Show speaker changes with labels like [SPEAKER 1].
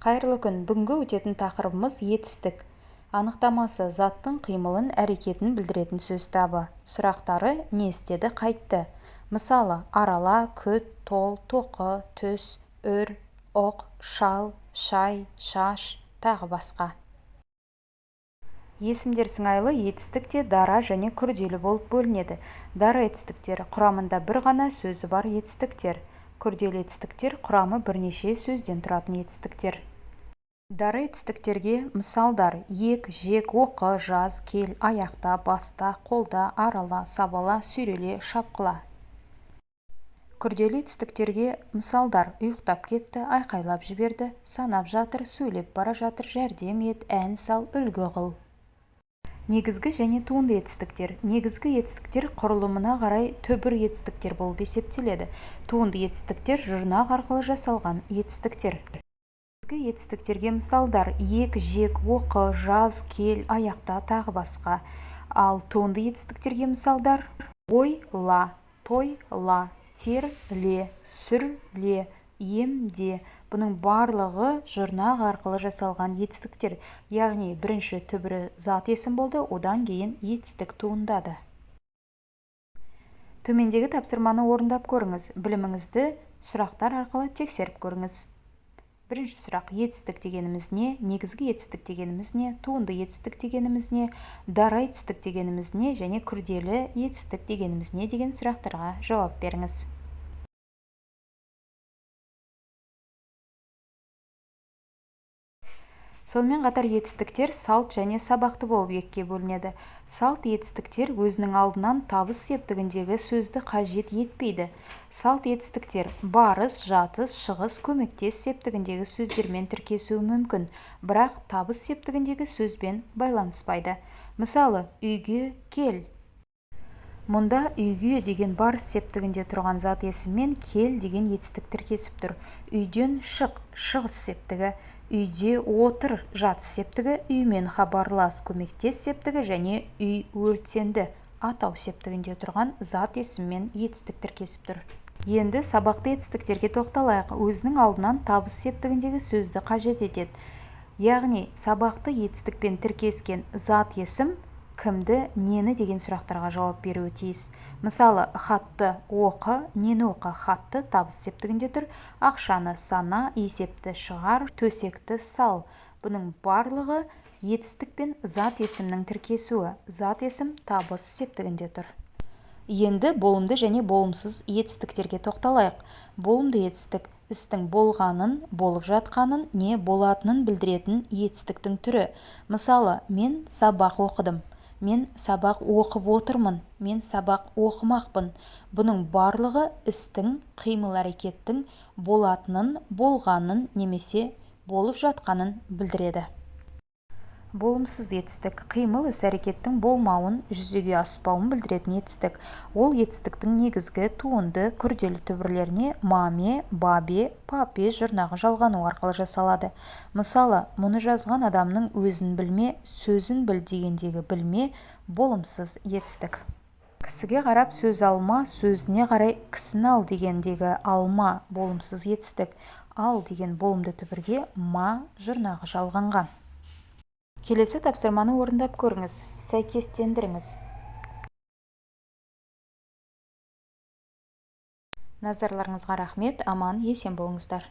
[SPEAKER 1] Қайырлы күн. Бүгінгі өтетін тақырыбымыз етістік. Анықтамасы заттың қимылын, әрекетін білдіретін сөз табы. Сұрақтары: не істеді, қайтты. Мысалы: арала, күт, тол, тоқы, түс, үр, ұқ, шал, шай, шаш, тағы басқа. Есімдер сыңайлы етістікте дара және күрделі болып бөлінеді. Дара етістіктер құрамында бір ғана сөзі бар етістіктер. Күрделі етістіктер құрамы бірнеше сөзден тұратын етістіктер. Дара етістіктерге мысалдар: ек, жек, оқы, жаз, кел, аяқта, баста, қолда, арала, сабала, сүйреле, шапқыла. Күрделі етістіктерге мысалдар: ұйықтап кетті, айқайлап жіберді, санап жатыр, сөйлеп бара жатыр, жәрдем ет, ән сал, үлгі қыл. Негізгі және туынды етістіктер. Негізгі етістіктер құрылымына қарай түбір етістіктер болып есептеледі. Туынды етістіктер жұрнақ арқылы жасалған етістіктер. Негізгі етістіктерге мысалдар: ек, жек, оқы, жаз, кел, аяқта, тағы басқа. Ал туынды етістіктерге мысалдар: ойла, тойла, терле, сүрле, емде. Бұның барлығы жұрнақ арқылы жасалған етістіктер, яғни бірінші түбірі зат есім болды, одан кейін етістік туындады. Төмендегі тапсырманы орындап көріңіз. Біліміңізді сұрақтар арқылы тексеріп көріңіз. Бірінші сұрақ: етістік дегеніміз не? Негізгі етістік дегеніміз не? Туынды етістік дегеніміз не? Дара етістік дегеніміз не? Және күрделі етістік дегеніміз не? Деген сұрақтарға жауап беріңіз. Сонымен қатар етістіктер салт және сабақты болып екіге бөлінеді. Салт етістіктер өзінің алдынан табыс септігіндегі сөзді қажет етпейді. Салт етістіктер барыс, жатыс, шығыс, көмектес септігіндегі сөздермен тіркесуі мүмкін, бірақ табыс септігіндегі сөзбен байланыспайды. Мысалы: үйге кел. Мұнда үйге деген барыс септігінде тұрған зат есіммен кел деген етістік тіркесіп тұр. Үйден шық, шығыс септігі. Үйде отыр, жатыс септігі. Үймен хабарлас, көмектес септігі және үй өртенді, атау септігінде тұрған зат есіммен етістік тіркесіп тұр. Енді сабақты етістіктерге тоқталайық. Өзінің алдынан табыс септігіндегі сөзді қажет етеді. Яғни сабақты етістікпен тіркескен зат есім кімді, нені деген сұрақтарға жауап беруі тиіс. Мысалы: хатты оқы, нені оқы. Хатты табыс септігінде тұр. Ақшаны сана, есепті шығар, төсекті сал. Бұның барлығы етістікпен зат есімнің тіркесуі. Зат есім табыс септігінде тұр. Енді болымды және болымсыз етістіктерге тоқталайық. Болымды етістік істің болғанын, болып жатқанын, не болатынын білдіретін етістіктің түрі. Мысалы: мен сабақ оқыдым. Мен сабақ оқып отырмын. Мен сабақ оқымақпын. Бұның барлығы істің, қимыл әрекеттің болатынын, болғанын немесе болып жатқанын білдіреді. Болымсыз етістік қимыл іс әрекеттің болмауын, жүзеге аспауын білдіретін етістік. Ол етістіктің негізгі, туынды, күрделі түбірлеріне маме, бабе, папе жұрнағы жалғану арқылы жасалады. Мысалы: мұны жазған адамның өзін білме, сөзін біл дегендегі білме болымсыз етістік. Кісіге қарап сөз алма, сөзіне қарай кісіні ал дегендегі алма болымсыз етістік. Ал деген болымды түбірге ма жұрнағы жалғанған. Келесі тапсырманы орындап көріңіз. Сәйкестендіріңіз. Назарларыңызға рахмет. Аман, есен болыңыздар.